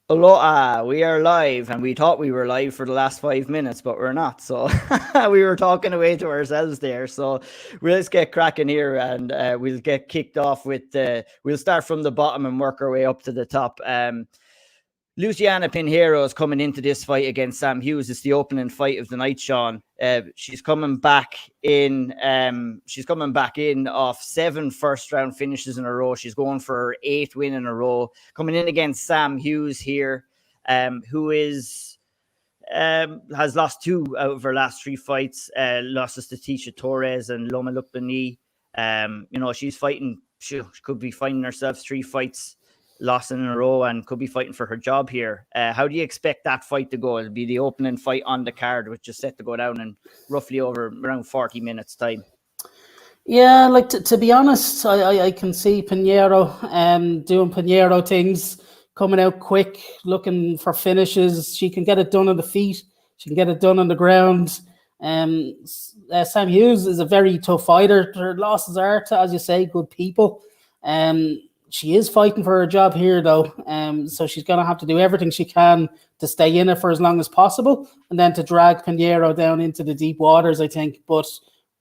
Aloha, we are live, and we thought we were live for the last 5 minutes, but we're not. So we were talking away to ourselves there. So we'll just get cracking here, and we'll get kicked off with we'll start from the bottom and work our way up to the top. Luciana Pinheiro is coming into this fight against Sam Hughes. It's the opening fight of the night, Sean. She's coming back in. She's coming back in off 7 first-round finishes in a row. She's going for her 8th win in a row. Coming in against Sam Hughes here, who is has lost 2 out of her last 3 fights. Losses to Tisha Torres and Loma Lukbani. She's fighting. She could be finding herself 3 fights lost in a row and could be fighting for her job here. How do you expect that fight to go? It'll be the opening fight on the card, which is set to go down in roughly over around 40 minutes time. Yeah, like to be honest, I can see Pinheiro doing Pinheiro things, coming out quick, looking for finishes. She can get it done on the feet. She can get it done on the ground. Sam Hughes is a very tough fighter. Her losses are to, as you say, good people. She is fighting for her job here, though. So she's going to have to do everything she can to stay in it for as long as possible, and then to drag Pinheiro down into the deep waters, I think. But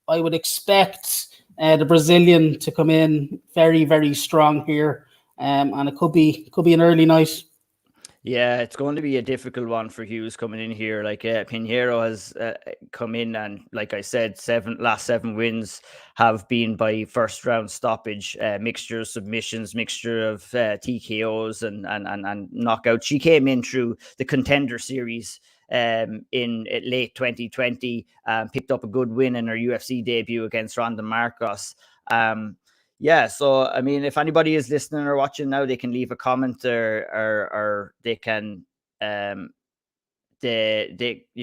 I would expect the Brazilian to come in very, very strong here, and it could be an early night. Yeah, it's going to be a difficult one for Hughes coming in here. Like Pinheiro has come in, and like I said, last 7 wins have been by first round stoppage, mixture of submissions, mixture of TKOs and knockouts. She came in through the Contender Series in late 2020, picked up a good win in her UFC debut against Ronda Marcos. Yeah, so I mean, if anybody is listening or watching now, they can leave a comment or they can you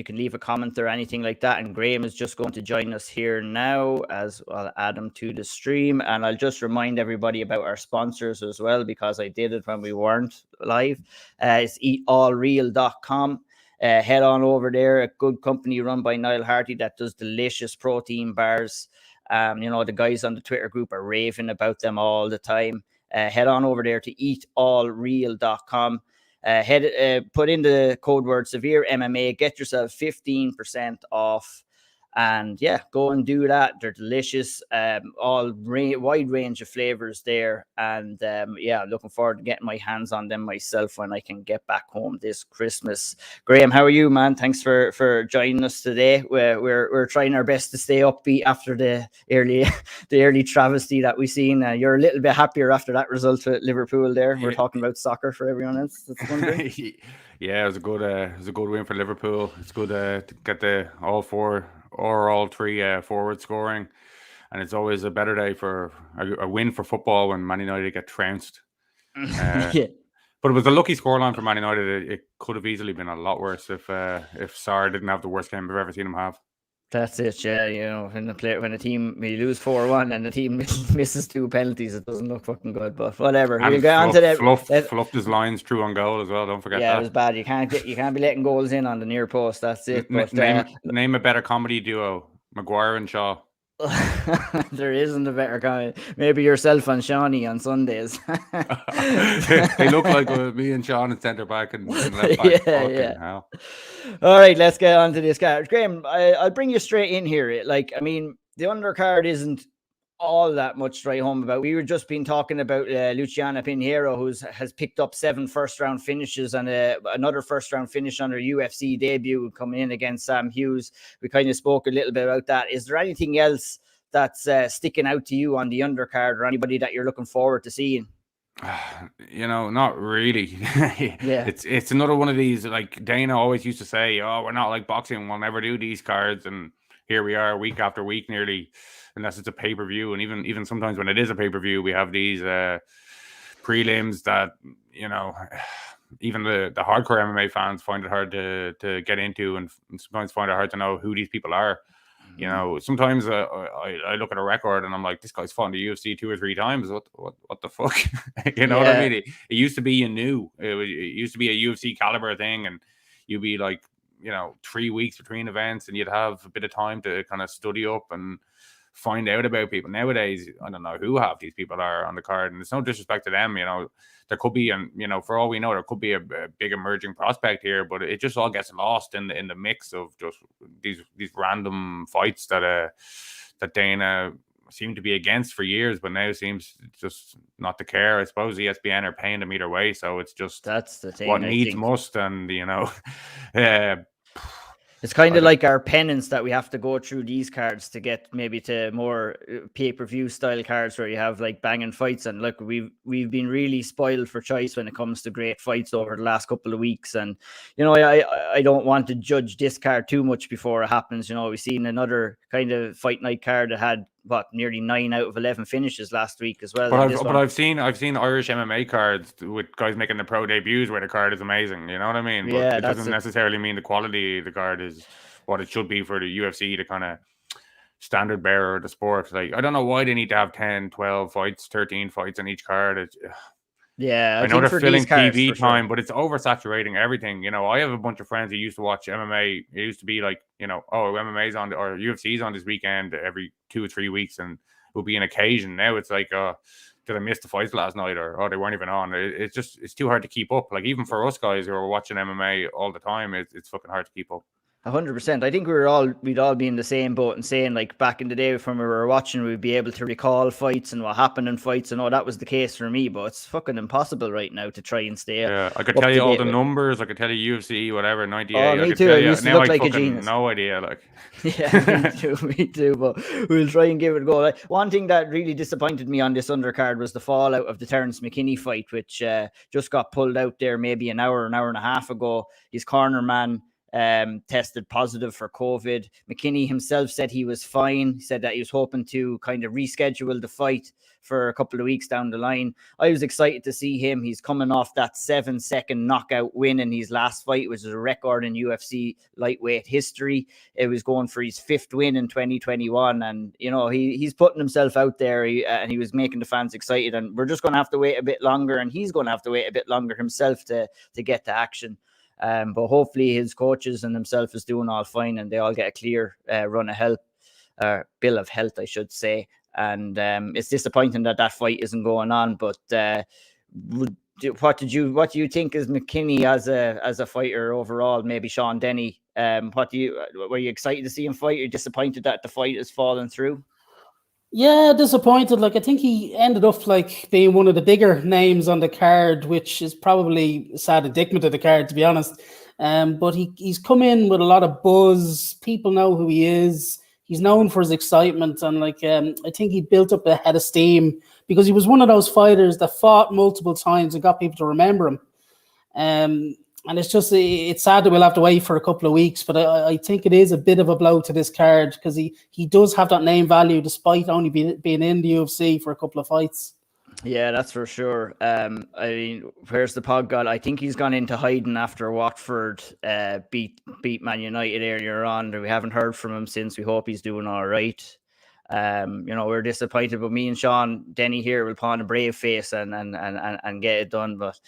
can leave a comment or anything like that. And Graham is just going to join us here now, as I'll add him to the stream. And I'll just remind everybody about our sponsors as well, because I did it when we weren't live. It's eatallreal.com. Head on over there, a good company run by Niall Harty that does delicious protein bars. The guys on the Twitter group are raving about them all the time. Head on over there to eatallreal.com. Put in the code word SevereMMA, get yourself 15% off. And yeah, go and do that. They're delicious. Wide range of flavors there. And looking forward to getting my hands on them myself when I can get back home this Christmas. Graham, how are you, man? Thanks for joining us today. We're trying our best to stay upbeat after the early travesty that we've seen. You're a little bit happier after that result at Liverpool there. We're talking about soccer for everyone else that's wondering. Yeah, it was a good win for Liverpool. It's good to get all 4 or all 3 forward scoring, and it's always a better day for a win for football when Man United get trounced. Yeah. But it was a lucky scoreline for Man United. It could have easily been a lot worse if Sarr didn't have the worst game I've ever seen him have. That's it, yeah. When a team you lose 4-1 and the team misses 2 penalties, it doesn't look fucking good. But whatever. And we'll get on to that. Fluffed his lines through on goal as well. Don't forget that. Yeah, it was bad. You can't be letting goals in on the near post. That's it. But name a better comedy duo: Maguire and Shaw. There isn't a better guy. Maybe yourself and Shawnee on Sundays. They look like me and Sean in centre back and left back. Yeah. Hell. All right, let's get on to this card. Graham, I'll bring you straight in here. Like, I mean, the undercard isn't all that much to write home about. We were just been talking about Luciana Pinheiro, who has picked up 7 first-round finishes and another first-round finish on her UFC debut coming in against Sam Hughes. We kind of spoke a little bit about that. Is there anything else that's sticking out to you on the undercard, or anybody that you're looking forward to seeing? Not really. Yeah. It's another one of these, like Dana always used to say, oh, we're not like boxing, we'll never do these cards, and here we are week after week nearly, unless it's a pay-per-view. And even sometimes when it is a pay-per-view, we have these prelims that, even the hardcore MMA fans find it hard to get into, and sometimes find it hard to know who these people are. Sometimes I look at a record and I'm like, this guy's fought in the UFC 2 or 3 times. What the fuck? What I mean? It used to be you knew. It used to be a UFC caliber thing, and you'd be like, 3 weeks between events, and you'd have a bit of time to kind of study up and find out about people. Nowadays, I don't know who half these people are on the card, and it's no disrespect to them. There could be, and for all we know, there could be a big emerging prospect here, but it just all gets lost in the mix of just these random fights that Dana seemed to be against for years, but now seems just not to care. I suppose ESPN are paying them either way, so it's just that's the thing. What needs must, and it's kind of like our penance that we have to go through these cards to get maybe to more pay-per-view style cards where you have like banging fights. And look, we've been really spoiled for choice when it comes to great fights over the last couple of weeks. And I don't want to judge this card too much before it happens. We've seen another kind of fight night card that had nearly 9 out of 11 finishes last week as well. But I've seen Irish MMA cards with guys making the pro debuts where the card is amazing. You know what I mean? But yeah, it doesn't necessarily mean the quality of the card is what it should be for the UFC, the kind of standard bearer of the sport. Like, I don't know why they need to have 10, 12 fights, 13 fights on each card. I know they're filling TV time, but it's oversaturating everything. I have a bunch of friends who used to watch MMA. It used to be like, MMA's on or UFC's on this weekend every 2 or 3 weeks, and it will be an occasion. Now it's like, did I miss the fights last night, or they weren't even on? It's too hard to keep up. Like, even for us guys who are watching MMA all the time, it's fucking hard to keep up. 100%. I think we'd all be in the same boat and saying, like, back in the day when we were watching, we'd be able to recall fights and what happened in fights, and that was the case for me. But it's fucking impossible right now to try and stay. Yeah, I could tell you all the numbers. I could tell you UFC, whatever, 98. Oh, me too. I used to look like a genius. No idea, like. Yeah, me too. But we'll try and give it a go. One thing that really disappointed me on this undercard was the fallout of the Terence Mckinney fight, which just got pulled out there maybe an hour and a half ago. His corner man tested positive for COVID. Mckinney himself said he was fine. He said that he was hoping to kind of reschedule the fight for a couple of weeks down the line. I was excited to see him. He's coming off that 7-second knockout win in his last fight, which is a record in UFC lightweight history. It was going for his 5th win in 2021. And, he's putting himself out there, and he was making the fans excited. And we're just going to have to wait a bit longer, and he's going to have to wait a bit longer himself to get to action. But hopefully his coaches and himself is doing all fine, and they all get a clear bill of health, I should say. And it's disappointing that fight isn't going on. But what do you think is Mckinney as a fighter overall? Maybe Sean Denny. Were you excited to see him fight? Or disappointed that the fight has fallen through? Yeah, disappointed. Like, I think he ended up like being one of the bigger names on the card, which is probably a sad indictment of the card, to be honest. But he's come in with a lot of buzz. People know who he is. He's known for his excitement, and I think he built up a head of steam because he was one of those fighters that fought multiple times and got people to remember him. And it's sad that we'll have to wait for a couple of weeks, but I think it is a bit of a blow to this card because he does have that name value despite only being in the UFC for a couple of fights. Yeah, that's for sure. Where's the pod god? I think he's gone into hiding after Watford beat Man United earlier on. We haven't heard from him since. We hope he's doing all right. We're disappointed, but me and Sean Denny here will put on a brave face and get it done. But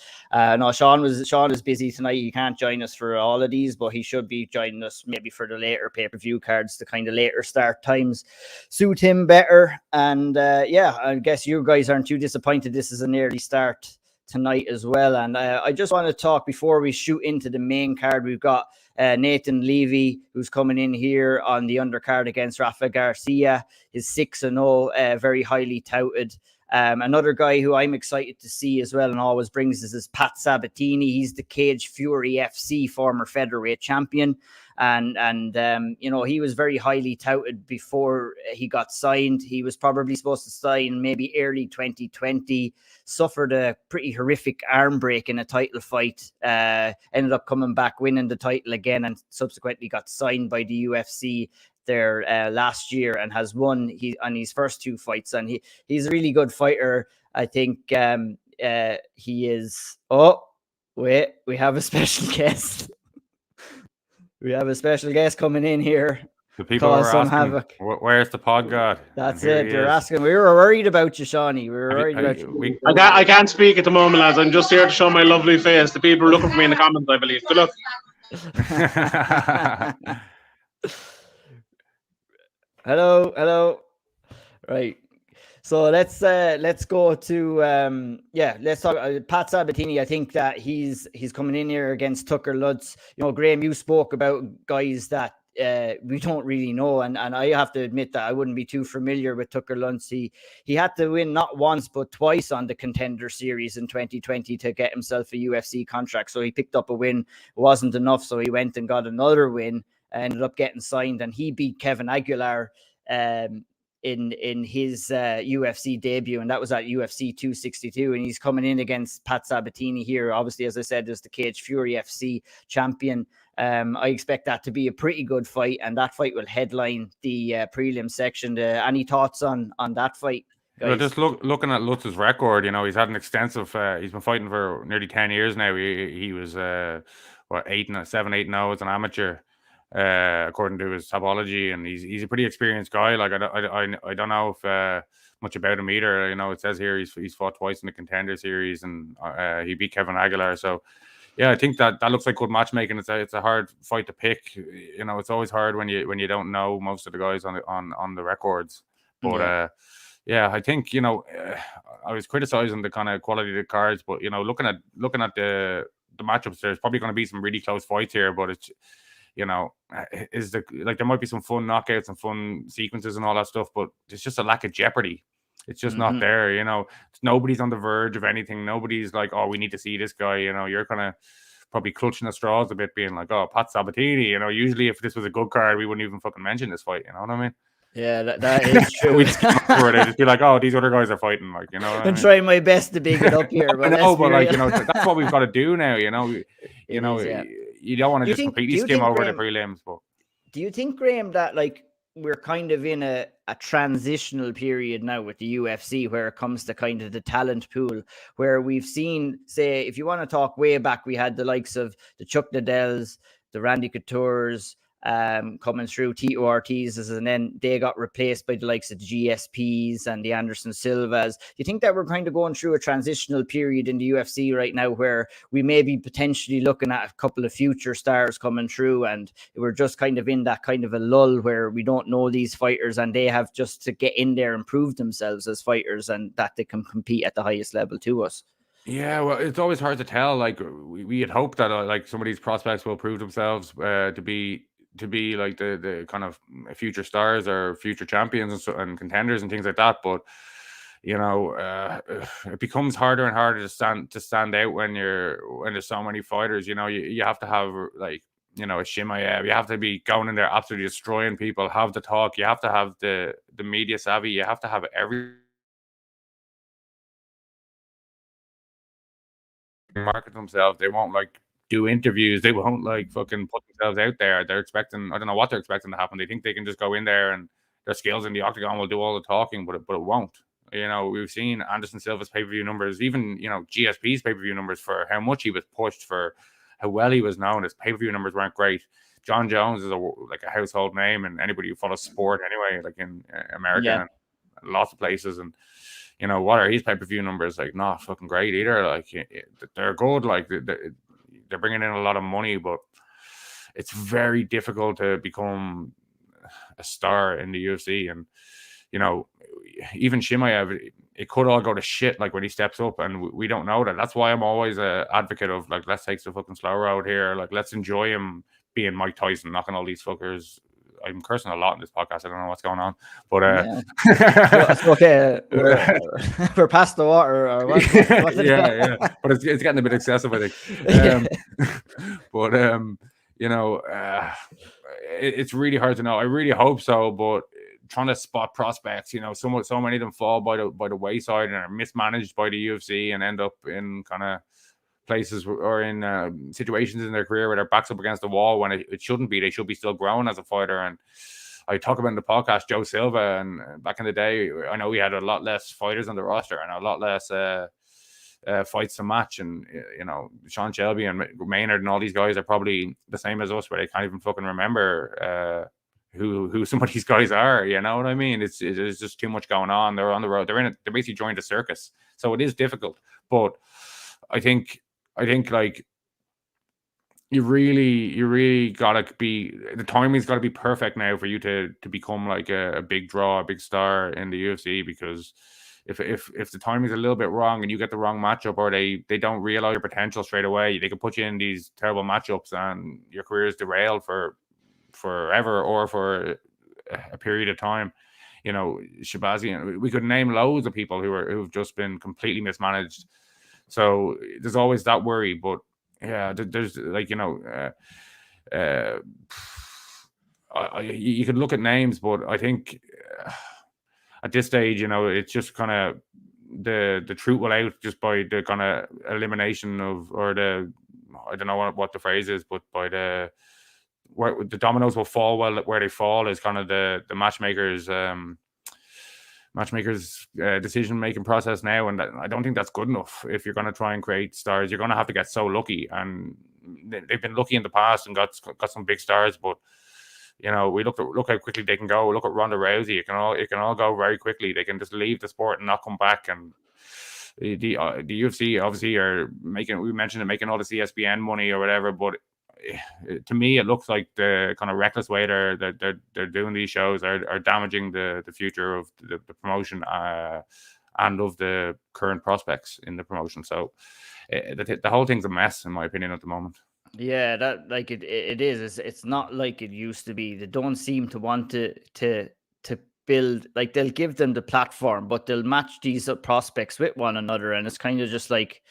no, Sean is busy tonight. He can't join us for all of these, but he should be joining us maybe for the later pay-per-view cards. The kind of later start times suit him better. And I guess you guys aren't too disappointed. This is an early start tonight as well. And I just want to talk before we shoot into the main card. We've got Nathan Levy, who's coming in here on the undercard against Rafa Garcia. Is 6-0, very highly touted. Another guy who I'm excited to see as well and always brings is Pat Sabatini. He's the Cage Fury FC former featherweight champion. And he was very highly touted before he got signed. He was probably supposed to sign maybe early 2020, suffered a pretty horrific arm break in a title fight, ended up coming back, winning the title again, and subsequently got signed by the UFC there last year and has won on his first 2 fights. And he's a really good fighter. I think he is. Oh, wait, we have a special guest. We have a special guest coming in here. The people are asking, where's the pod god? That's it. They're asking. We were worried about you, Shawnee. We were worried about you. I can't speak at the moment, lads. I'm just here to show my lovely face. The people are looking for me in the comments, I believe. Good luck. Hello. Right. So let's go to let's talk Pat Sabatini. I think that he's coming in here against Tucker Lutz. You know, Graham, you spoke about guys that we don't really know, and I have to admit that I wouldn't be too familiar with Tucker Lutz. He had to win not once but twice on the Contender Series in 2020 to get himself a UFC contract. So he picked up a win. It wasn't enough, so he went and got another win. Ended up getting signed, and he beat Kevin Aguilar in his UFC debut, and that was at UFC 262. And he's coming in against Pat Sabatini here. Obviously, as I said, is the Cage Fury FC champion. I expect that to be a pretty good fight, and that fight will headline the prelim section. Any thoughts on that fight, guys? Well, just looking at Lutz's record, you know, he's had an extensive. He's been fighting for nearly 10 years now. He was 7-8-0 as an amateur, according to his topology, and he's a pretty experienced guy. Like I don't know if much about him either. You know, it says here he's fought twice in the Contender Series, and he beat Kevin Aguilar. So yeah, I think that looks like good matchmaking. It's a hard fight to pick. You know, it's always hard when you don't know most of the guys on the records. But yeah, I think, you know, I was criticizing the kind of quality of the cards, but, you know, looking at the matchups, there's probably going to be some really close fights here. But it's, you know, there might be some fun knockouts and fun sequences and all that stuff, but it's just a lack of jeopardy. It's just not there, you know. Nobody's on the verge of anything. Nobody's like, oh, we need to see this guy. You know, you're kind of probably clutching the straws a bit, being like, oh, Pat Sabatini. You know, usually if this was a good card, we wouldn't even fucking mention this fight. You know what I mean? Yeah, that is true. We'd just be like, oh, these other guys are fighting, like, you know. I'm trying my best to big it up here, but like, you know, that's what we've got to do now. You know, you don't want to just completely skim over the prelims. But do you think, Graham, that like we're kind of in a transitional period now with the UFC where it comes to kind of the talent pool, where we've seen, say, if you want to talk way back, we had the likes of the Chuck Liddells, the Randy Couture's, coming through, Tito Ortiz's, and then they got replaced by the likes of the GSPs and the Anderson Silvas. Do you think that we're kind of going through a transitional period in the UFC right now where we may be potentially looking at a couple of future stars coming through, and we're just kind of in that kind of a lull where we don't know these fighters and they have just to get in there and prove themselves as fighters and that they can compete at the highest level to us? Yeah, well, it's always hard to tell. Like we had hoped that like some of these prospects will prove themselves to be like the kind of future stars or future champions and contenders and things like that. But you know, it becomes harder and harder to stand out when there's so many fighters. You know, you have to have, like, you know, a Shimaev. You have to be going in there absolutely destroying people. Have the talk. You have to have the media savvy. You have to have every market themselves. They won't like do interviews. They won't like fucking put themselves out there. They're expecting, I don't know what they're expecting to happen. They think they can just go in there and their skills in the octagon will do all the talking, but it won't. You know, we've seen Anderson Silva's pay-per-view numbers, even, you know, GSP's pay-per-view numbers, for how much he was pushed, for how well he was known. His pay-per-view numbers weren't great. John Jones is a household name, and anybody who follows sport anyway, like in America and lots of places. And you know, what are his pay-per-view numbers? Like, not fucking great either. Like, they're good. Like, they're bringing in a lot of money, but it's very difficult to become a star in the UFC. And, you know, even Shimaev, it could all go to shit, like, when he steps up, and we don't know that. That's why I'm always an advocate of, like, let's take the fucking slow road here. Like, let's enjoy him being Mike Tyson, knocking all these fuckers. I'm cursing a lot in this podcast. I don't know what's going on, but it's okay. We're past the water. Or what? Yeah. But it's getting a bit excessive, I think. But you know, it's really hard to know. I really hope so, but trying to spot prospects, you know, so many of them fall by the wayside and are mismanaged by the UFC and end up in kind of places or in situations in their career where their back's up against the wall when it shouldn't be. They should be still growing as a fighter. And I talk about in the podcast Joe Silva, and back in the day, I know we had a lot less fighters on the roster and a lot less fights to match. And you know, Sean Shelby and Maynard and all these guys are probably the same as us, where they can't even fucking remember who some of these guys are. You know what I mean? It's just too much going on. They're on the road. They're basically joined a circus, so it is difficult. But I think like, you really gotta be, the timing's got to be perfect now for you to become like a big draw, a big star in the UFC, because if the timing's a little bit wrong and you get the wrong matchup, or they don't realize your potential straight away, they can put you in these terrible matchups and your career is derailed for forever or for a period of time. You know, Shabazi, we could name loads of people who've just been completely mismanaged. So there's always that worry, but yeah, there's like, you know, you could look at names, but I think at this stage, you know, it's just kind of the truth will out just by the kind of elimination of, or the, I don't know what the phrase is, but by where the dominoes will fall where they fall is kind of the matchmakers decision making process now, and I don't think that's good enough. If you're going to try and create stars, you're going to have to get so lucky, and they've been lucky in the past and got some big stars, but you know, we look how quickly they can go. Look at Ronda Rousey; it can all go very quickly. They can just leave the sport and not come back. And the UFC obviously are making, we mentioned it, making all this ESPN money or whatever, but to me, it looks like the kind of reckless way they're doing these shows are damaging the future of the promotion and of the current prospects in the promotion. So the whole thing's a mess, in my opinion, at the moment. Yeah, that like it is. It's not like it used to be. They don't seem to want to build, like they'll give them the platform, but they'll match these prospects with one another, and it's kind of just like,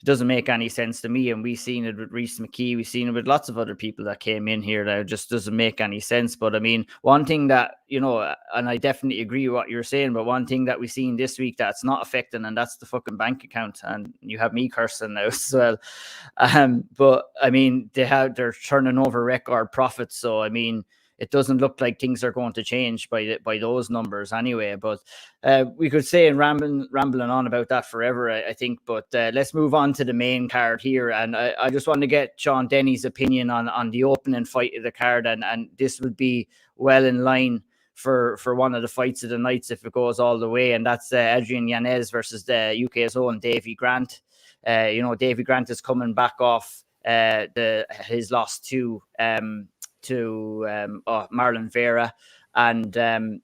it doesn't make any sense to me. And we've seen it with Reece McKee. We've seen it with lots of other people that came in here that it just doesn't make any sense. But I mean, one thing that, you know, and I definitely agree with what you're saying, but one thing that we've seen this week that's not affecting, and that's the fucking bank account. And you have me cursing now as well. But I mean, they're turning over record profits. So, I mean, it doesn't look like things are going to change by those numbers anyway. But we could say and rambling on about that forever, I think. But let's move on to the main card here. And I just want to get Sean Denny's opinion on the opening fight of the card. And this would be well in line for one of the fights of the nights if it goes all the way. And that's Adrian Yanez versus the UK's own Davy Grant. You know, Davy Grant is coming back off his loss to Marlon Vieira, and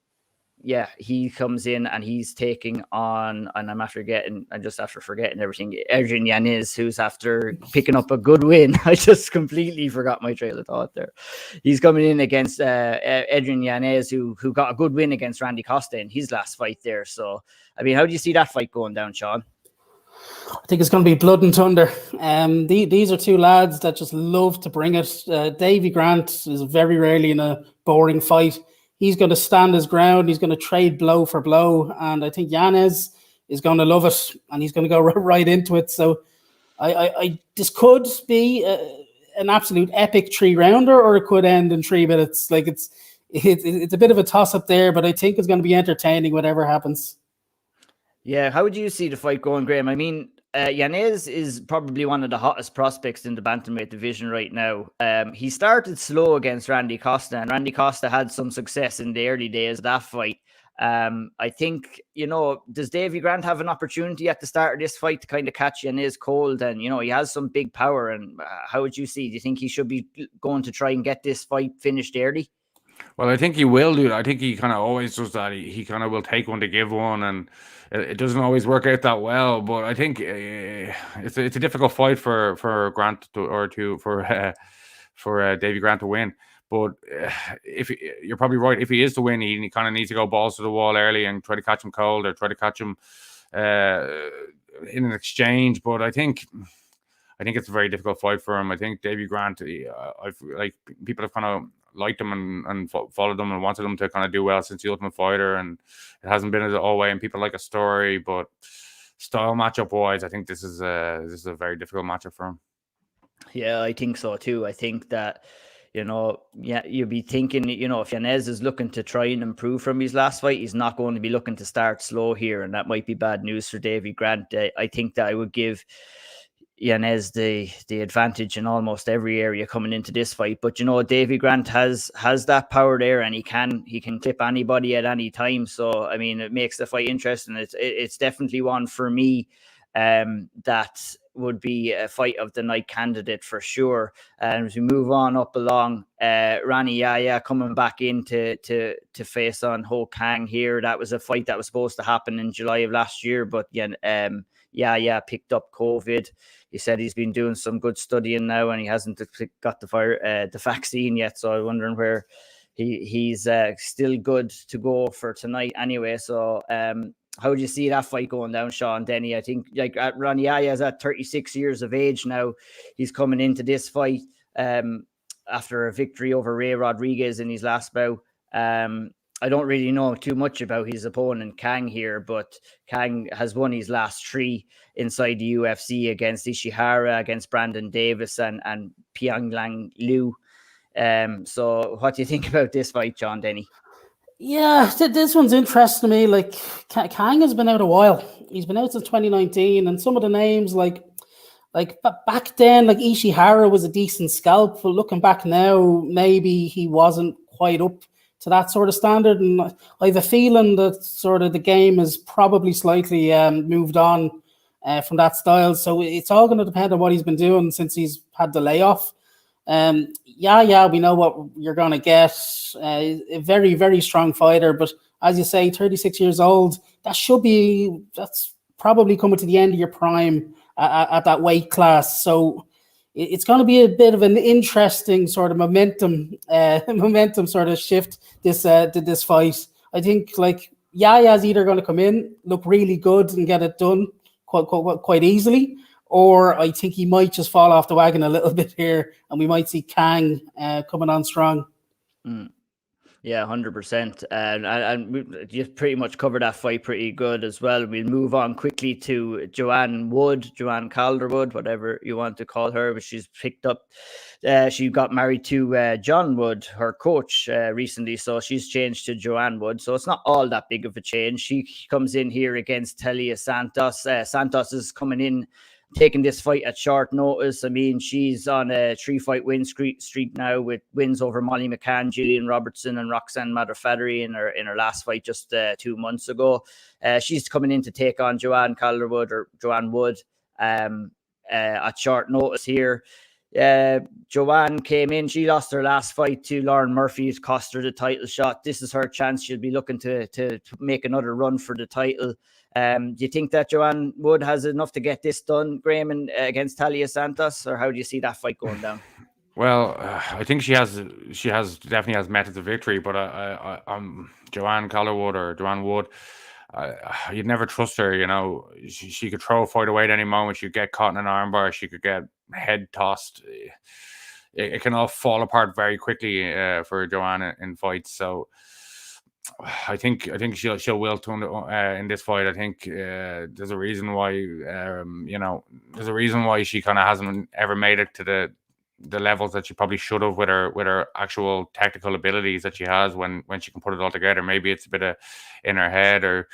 yeah, he comes in and he's taking on, and I'm just after forgetting everything, Adrian Yanez, who's after picking up a good win. I just completely forgot my trail of thought there. He's coming in against Adrian Yanez, who got a good win against Randy Costa in his last fight there. So, I mean, how do you see that fight going down, Sean? I think it's going to be blood and thunder. These are two lads that just love to bring it. Davy Grant is very rarely in a boring fight. He's going to stand his ground. He's going to trade blow for blow. And I think Yanez is going to love it, and he's going to go right into it. So this could be an absolute epic 3-rounder, or it could end in 3 minutes. Like it's a bit of a toss-up there, but I think it's going to be entertaining whatever happens. Yeah, how would you see the fight going, Graham? I mean, Yanez is probably one of the hottest prospects in the bantamweight division right now. He started slow against Randy Costa, and Randy Costa had some success in the early days of that fight. I think, you know, does Davy Grant have an opportunity at the start of this fight to kind of catch Yanez cold? And, you know, he has some big power. And how would you see? Do you think he should be going to try and get this fight finished early? Well, I think he will do that. I think he kind of always does that. He kind of will take one to give one, and it doesn't always work out that well. But I think it's a difficult fight for Grant for Davy Grant to win. But if you're probably right, if he is to win, he kind of needs to go balls to the wall early and try to catch him cold, or try to catch him in an exchange. But I think it's a very difficult fight for him. I think Davy Grant, people have kind of liked him and followed him and wanted him to kind of do well since the Ultimate Fighter, and it hasn't been as always. And people like a story, but style matchup wise, I think this is a very difficult matchup for him. Yeah, I think so too. I think that, you know, yeah, you'll be thinking, you know, if Yanez is looking to try and improve from his last fight, he's not going to be looking to start slow here, and that might be bad news for Davy Grant. I think that I would give Yanez the advantage in almost every area coming into this fight. But, you know, Davy Grant has that power there, and he can clip anybody at any time. So, I mean, it makes the fight interesting. It's definitely one for me that would be a fight of the night candidate for sure. And as we move on up along, Rani Yahya coming back in to face on Ho Kang here. That was a fight that was supposed to happen in July of last year, but Yahya picked up COVID. He said he's been doing some good studying now, and he hasn't got the vaccine yet. So I'm wondering where he's still good to go for tonight anyway. So how do you see that fight going down, Sean Denny? I think like Rani Yahya is at 36 years of age now. He's coming into this fight after a victory over Ray Rodriguez in his last bout. I don't really know too much about his opponent, Kang, here, but Kang has won his last 3 inside the UFC against Ishihara, against Brandon Davis, and Pyonglang Liu. So what do you think about this fight, Sean Denny? Yeah, this one's interesting to me. Like, Kang has been out a while. He's been out since 2019, and some of the names, like back then, like Ishihara was a decent scalp, but looking back now, maybe he wasn't quite up to that sort of standard. And I have a feeling that sort of the game has probably slightly moved on from that style. So it's all going to depend on what he's been doing since he's had the layoff. Yeah, we know what you're going to get. A very, very strong fighter, but as you say, 36 years old, that's probably coming to the end of your prime at that weight class. So it's going to be a bit of an interesting sort of momentum sort of shift this fight. I think like Yaya's either going to come in, look really good and get it done quite easily, or I think he might just fall off the wagon a little bit here, and we might see Kang coming on strong. Yeah, 100%. And you pretty much covered that fight pretty good as well. We'll move on quickly to Joanne Calderwood, whatever you want to call her, but she's picked up. She got married to John Wood, her coach, recently, so she's changed to Joanne Wood. So it's not all that big of a change. She comes in here against Talia Santos. Santos is coming in, taking this fight at short notice. I mean, she's on a 3-fight win streak now with wins over Molly McCann, Gillian Robertson, and Roxanne Madafaderi in her last fight just 2 months ago. She's coming in to take on Joanne Wood at short notice here. Joanne came in. She lost her last fight to Lauren Murphy. It cost her the title shot. This is her chance. She'll be looking to make another run for the title. Do you think that Joanne Wood has enough to get this done, Graham, against Talia Santos, or how do you see that fight going down? Well, I think she definitely has methods of victory, but I'm Joanne Calderwood or Joanne Wood. You'd never trust her. You know, she could throw a fight away at any moment. She'd get caught in an armbar. She could get head tossed. It can all fall apart very quickly for Joanne in fights. So I think she'll wilt in this fight. I think there's a reason why she kind of hasn't ever made it to the levels that she probably should have with her actual technical abilities that she has when she can put it all together. Maybe it's a bit of in her head or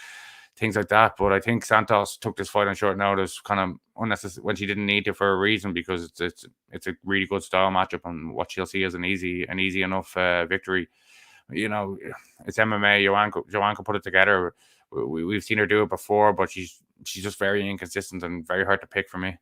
things like that. But I think Santos took this fight on short notice, kind of unnecessary when she didn't need to for a reason, because it's a really good style matchup, and what she'll see is an easy enough victory. You know, it's MMA. Joanne can put it together. We've seen her do it before, but she's just very inconsistent and very hard to pick for me.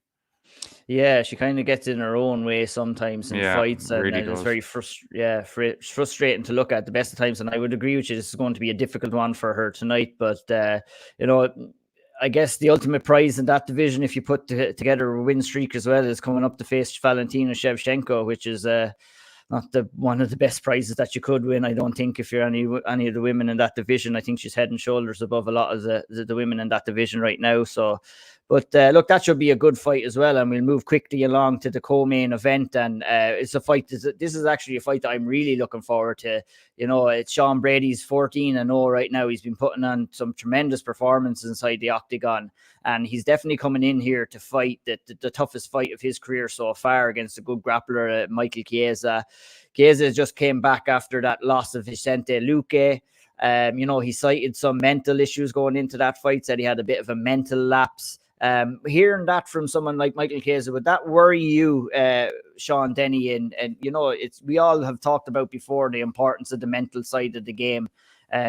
Yeah, she kind of gets in her own way sometimes in fights, and really it's very frustrating to look at the best of times. And I would agree with you, this is going to be a difficult one for her tonight. But I guess the ultimate prize in that division, if you put together a win streak as well, is coming up to face Valentina Shevchenko, which is not one of the best prizes that you could win. I don't think if you're any of the women in that division. I think she's head and shoulders above a lot of the women in that division right now. So, but look, that should be a good fight as well. And we'll move quickly along to the co-main event. And it's a fight. This is actually a fight that I'm really looking forward to. You know, it's Sean Brady's 14-0 right now. He's been putting on some tremendous performances inside the octagon, and he's definitely coming in here to fight the toughest fight of his career so far against a good grappler, Michael Chiesa. Chiesa just came back after that loss of Vicente Luque. He cited some mental issues going into that fight, said he had a bit of a mental lapse. Hearing that from someone like Michael Chiesa, would that worry you, Sean Denny? And we all have talked about before the importance of the mental side of the game.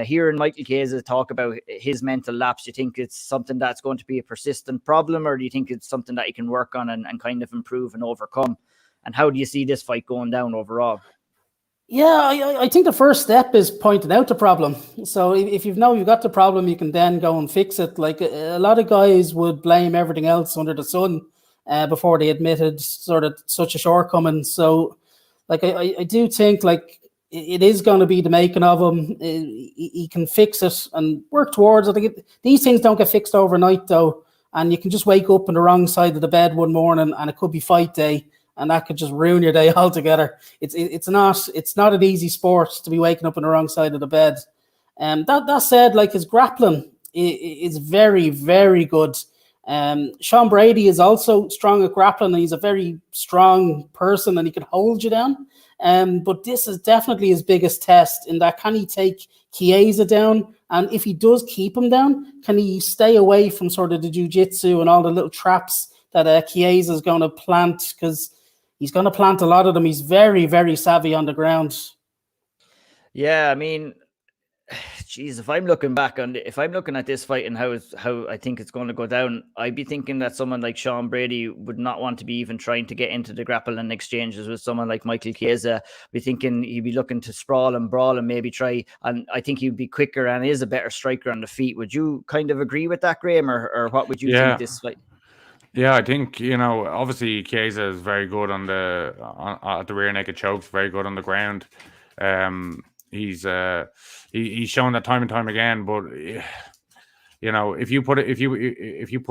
Hearing Michael Chiesa talk about his mental lapse, do you think it's something that's going to be a persistent problem, or do you think it's something that he can work on and kind of improve and overcome? And how do you see this fight going down overall? Yeah, I think the first step is pointing out the problem. So if you've got the problem, you can then go and fix it. Like a lot of guys would blame everything else under the sun before they admitted sort of such a shortcoming. So like I do think like it is going to be the making of him. He can fix it and work towards it. I think these things don't get fixed overnight though. And you can just wake up on the wrong side of the bed one morning and it could be fight day. And that could just ruin your day altogether. It's not an easy sport to be waking up on the wrong side of the bed. That said, like his grappling is very, very good. Sean Brady is also strong at grappling, and he's a very strong person, and he can hold you down. But this is definitely his biggest test in that, can he take Chiesa down? And if he does keep him down, can he stay away from sort of the jiu-jitsu and all the little traps that Chiesa is going to plant? Because he's going to plant a lot of them. He's very, very savvy on the ground. Yeah, I mean, geez, if I'm looking at this fight and how I think it's going to go down, I'd be thinking that someone like Sean Brady would not want to be even trying to get into the grappling exchanges with someone like Michael Chiesa. Be thinking he'd be looking to sprawl and brawl and maybe try. And I think he'd be quicker and is a better striker on the feet. Would you kind of agree with that, Graham, or what would you think this fight? Yeah, I think, obviously Chiesa is very good at the rear naked chokes, very good on the ground. He's shown that time and time again. But if you put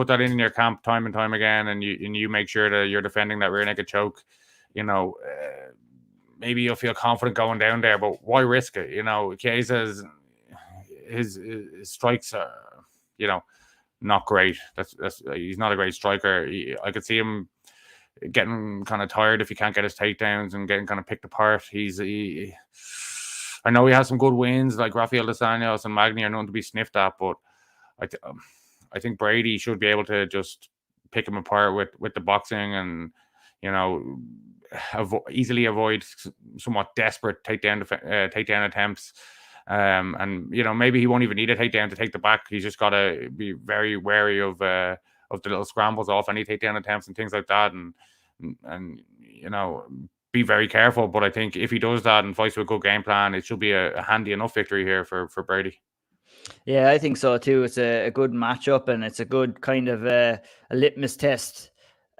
that in your camp time and time again, and you make sure that you're defending that rear naked choke, maybe you'll feel confident going down there. But why risk it? Chiesa's his strikes are, not great. That's he's not a great striker. I could see him getting kind of tired if he can't get his takedowns and getting kind of picked apart. I know he has some good wins, like Rafael dos Anjos and Magny are known to be sniffed at, but I think Brady should be able to just pick him apart with the boxing and easily avoid somewhat desperate takedown attempts. And maybe he won't even need a takedown to take the back. He's just got to be very wary of the little scrambles off any takedown attempts and things like that, and be very careful. But I think if he does that and fights with a good game plan, it should be a handy enough victory here for Brady. Yeah, I think so too. It's a good matchup, and it's a good kind of a litmus test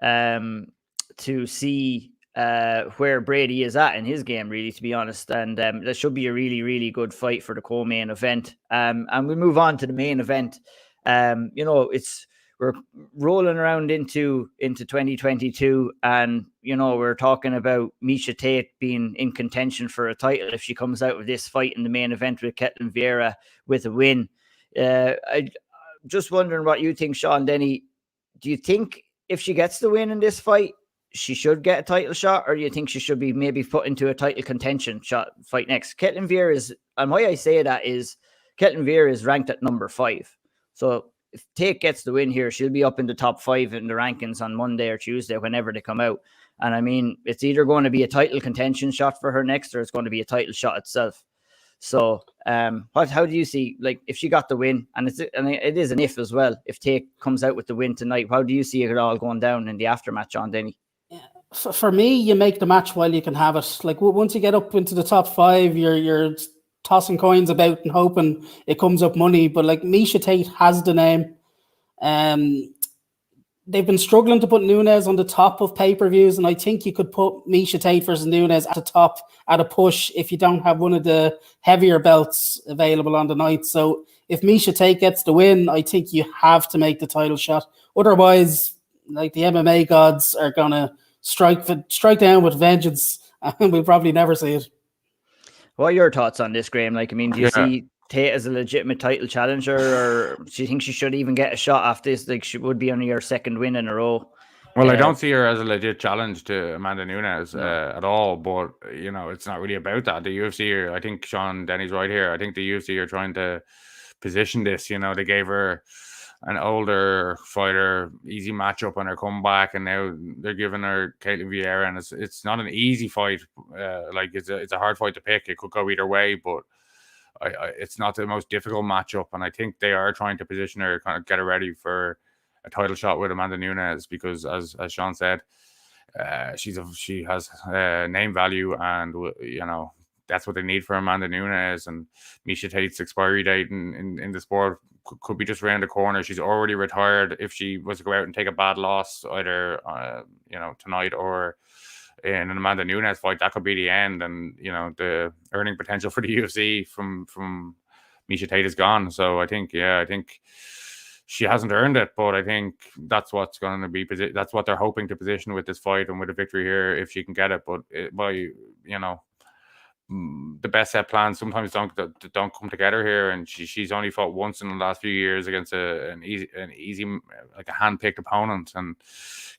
to see where Brady is at in his game, really, to be honest. And that should be a really, really good fight for the co-main event. And we move on to the main event. We're rolling around into 2022, and we're talking about Miesha Tate being in contention for a title if she comes out of this fight in the main event with Ketlen Vieira with a win. I just wondering what you think, Sean Denny. Do you think if she gets the win in this fight, she should get a title shot, or do you think she should be maybe put into a title contention fight next? Ketlen Vieira is, and why I say that is Ketlen Vieira is ranked at number 5. So if Tate gets the win here, she'll be up in the top 5 in the rankings on Monday or Tuesday, whenever they come out. And I mean, it's either going to be a title contention shot for her next, or it's going to be a title shot itself. So how do you see, like, if she got the win, and it is an if as well, if Tate comes out with the win tonight, how do you see it all going down in the aftermatch, John Denny? For me, you make the match while you can have it. Like, once you get up into the top 5, you're tossing coins about and hoping it comes up money. But like, Miesha Tate has the name. They've been struggling to put Nunes on the top of pay-per-views, and I think you could put Miesha Tate versus Nunes at the top at a push if you don't have one of the heavier belts available on the night. So if Miesha Tate gets the win, I think you have to make the title shot. Otherwise, like, the MMA gods are gonna strike down with vengeance, and we'll probably never see it. What are your thoughts on this, Graham? Like, I mean, do you see Tate as a legitimate title challenger, or do you think she should even get a shot after this? Like, she would be on her second win in a row. Well, I don't see her as a legit challenge to Amanda Nunes at all, but it's not really about that. The UFC, I think Sean Denny's right here. I think the UFC are trying to position this. They gave her an older fighter easy matchup on her comeback, and now they're giving her Ketlen Vieira, and it's not an easy fight. It's a hard fight to pick. It could go either way, but it's not the most difficult matchup, and I think they are trying to position her, kind of get her ready for a title shot with Amanda Nunes, because as Sean said, she has name value, and that's what they need for Amanda Nunes. And Miesha Tate's expiry date in the sport could be just around the corner. She's already retired. If she was to go out and take a bad loss, either tonight or in an Amanda Nunes fight, that could be the end. And the earning potential for the UFC from Miesha Tate is gone. So I think she hasn't earned it, but I think that's what's going to be. That's what they're hoping to position with this fight and with a victory here, if she can get it. But the best set plans sometimes don't come together here, and she's only fought once in the last few years against an easy like a hand-picked opponent. And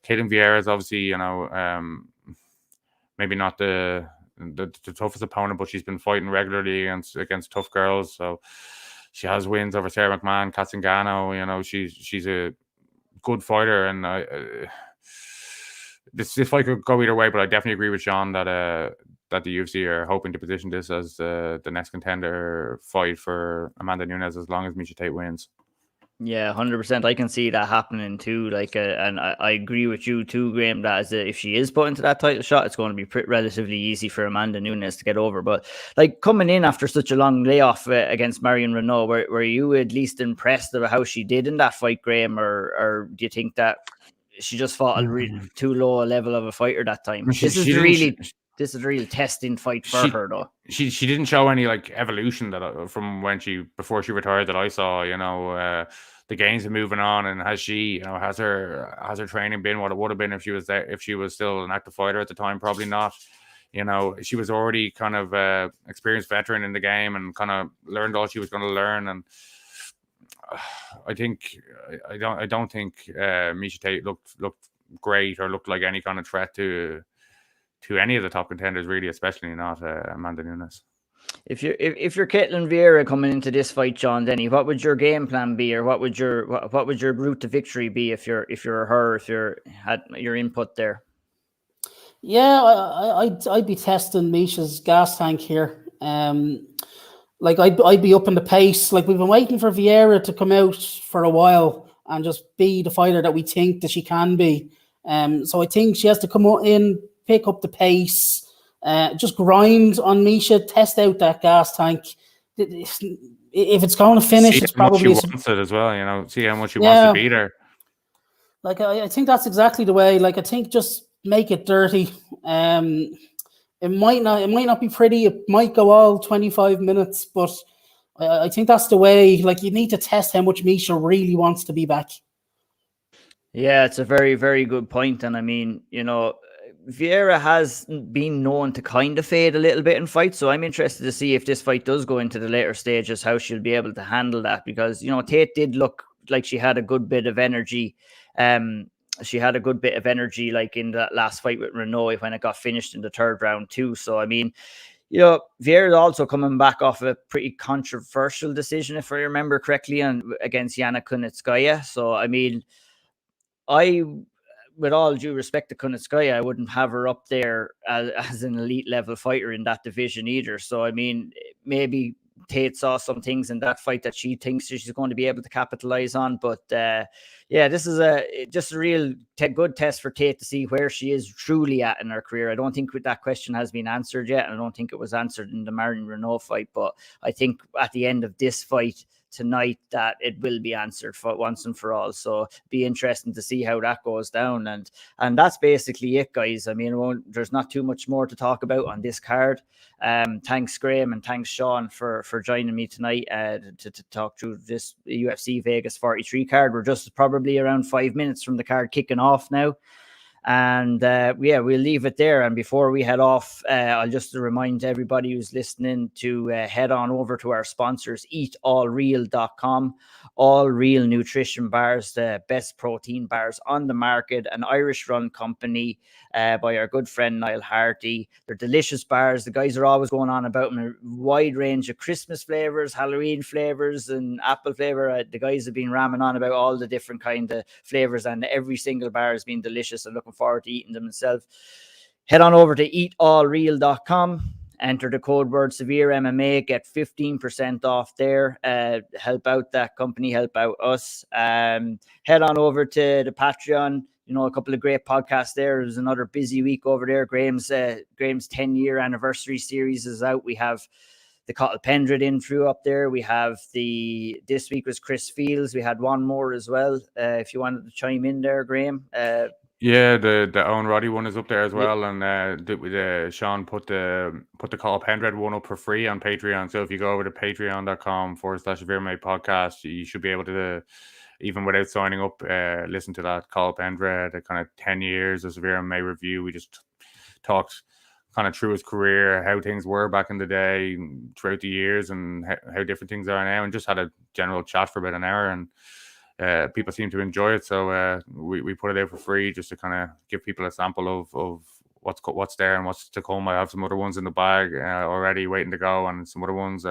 Caitlin Vieira is obviously maybe not the toughest opponent, but she's been fighting regularly against tough girls. So she has wins over Sarah McMahon, Kat Zingano. She's a good fighter, and this fight could go either way. But I definitely agree with Sean that the UFC are hoping to position this as the next contender fight for Amanda Nunes, as long as Miesha Tate wins. Yeah, 100%. I can see that happening too. And I agree with you too, Graham, that if she is put into that title shot, it's going to be relatively easy for Amanda Nunes to get over. But coming in after such a long layoff against Marion Renault, were you at least impressed about how she did in that fight, Graham, or do you think that she just fought too low a level of a fighter that time? This is a real testing fight for her, though. She didn't show any evolution from before she retired that I saw. The gains are moving on, and has her training been what it would have been if she was there, if she was still an active fighter at the time? Probably not. She was already kind of experienced veteran in the game and kind of learned all she was going to learn. And I don't think Miesha Tate looked great or looked like any kind of threat to any of the top contenders, really, especially not Amanda Nunes. If you're Caitlin Vieira coming into this fight, John Denny, what would your game plan be, or what would your route to victory be if you're her, if you had your input there? Yeah, I'd be testing Miesha's gas tank here. I'd be up in the pace. We've been waiting for Vieira to come out for a while and just be the fighter that we think that she can be. So I think she has to come in, pick up the pace, just grind on Miesha, test out that gas tank. If it's going to finish, it's probably she wants it as well. See how much she wants to beat her. I think that's exactly the way. I think just make it dirty. It might not be pretty. It might go all 25 minutes, but I think that's the way. You need to test how much Miesha really wants to be back. Yeah, it's a very, very good point. And I mean, Vieira has been known to kind of fade a little bit in fights, so I'm interested to see if this fight does go into the later stages, how she'll be able to handle that, because Tate did look like she had a good bit of energy. She had a good bit of energy in that last fight with Renault when it got finished in the third round too. So I mean, Vieira's also coming back off a pretty controversial decision, if I remember correctly, against Yana Kunitskaya. So I mean, with all due respect to Kunitskaya, I wouldn't have her up there as an elite level fighter in that division either. So, I mean, maybe Tate saw some things in that fight that she thinks she's going to be able to capitalize on. But this is just a real good test for Tate to see where she is truly at in her career. I don't think that question has been answered yet. And I don't think it was answered in the Marion Renault fight. But I think at the end of this fight tonight that it will be answered for once and for all. So be interesting to see how that goes down. And that's basically it, guys. I mean, there's not too much more to talk about on this card. Thanks, Graham, and thanks, Sean, for joining me tonight to talk through this UFC Vegas 43 card. We're just probably around 5 minutes from the card kicking off now. And we'll leave it there. And before we head off, I'll just remind everybody who's listening to head on over to our sponsors, eatallreal.com. All Real Nutrition Bars, the best protein bars on the market, an Irish-run company by our good friend Niall Harty. They're delicious bars. The guys are always going on about them, a wide range of Christmas flavors, Halloween flavors, and apple flavor. The guys have been ramming on about all the different kind of flavors, and every single bar has been delicious. I'm looking forward to eating them myself. Head on over to eatallreal.com. enter the code word SevereMMA, get 15% off there. Help out that company, help out us. Head on over to the Patreon. You know, a couple of great podcasts there. There's another busy week over there. Graham's 10-year anniversary series is out. We have the Cottle Pendred intro up there. We have this week was Chris Fields. We had one more as well. If you wanted to chime in there, Graham. Yeah, the Owen Roddy one is up there as well, and Sean put the Call Pendred one up for free on Patreon. So if you go over to patreon.com/SevereMMA podcast, you should be able to, even without signing up, listen to that Call Pendred, the kind of 10 years of SevereMMA review. We just talked kind of through his career, how things were back in the day, throughout the years, and how different things are now, and just had a general chat for about an hour, and people seem to enjoy it, so we put it out for free just to kind of give people a sample of what's there and what's to come. I have some other ones in the bag already waiting to go, and some other ones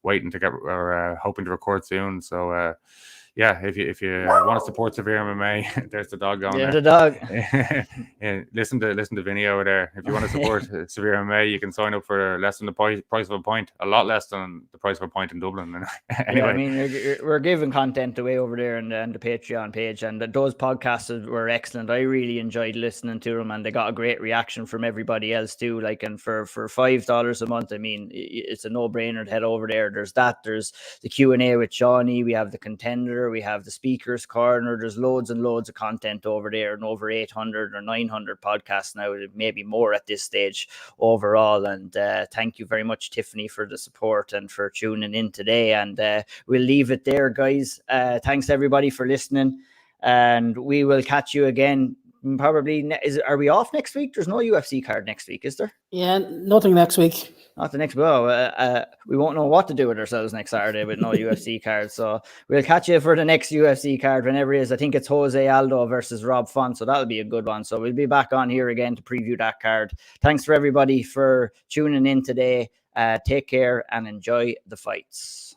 waiting to get or hoping to record soon. So yeah, if you want to support SevereMMA, there's the dog going there. The dog. Yeah, listen to Vinny over there. If you want to support SevereMMA, you can sign up for less than the price of a pint, a lot less than the price of a pint in Dublin. Anyway, yeah, I mean, we're giving content away over there and the Patreon page, and those podcasts were excellent. I really enjoyed listening to them, and they got a great reaction from everybody else too. Like, and for $5 a month, I mean, it's a no-brainer to head over there. There's the Q&A with Shawnee. We have the Contender. We have the Speakers Corner. There's loads and loads of content over there, and over 800 or 900 podcasts now, maybe more at this stage overall. And thank you very much, Tiffany, for the support and for tuning in today. And we'll leave it there, guys. Thanks everybody for listening, and we will catch you again. Probably are we off next week? There's no UFC card next week, is there? Yeah, nothing next week. Not the next. Well, we won't know what to do with ourselves next Saturday with no UFC card. So we'll catch you for the next UFC card whenever it is. I think it's Jose Aldo versus Rob Font, so that'll be a good one. So we'll be back on here again to preview that card. Thanks for everybody for tuning in today. Take care and enjoy the fights.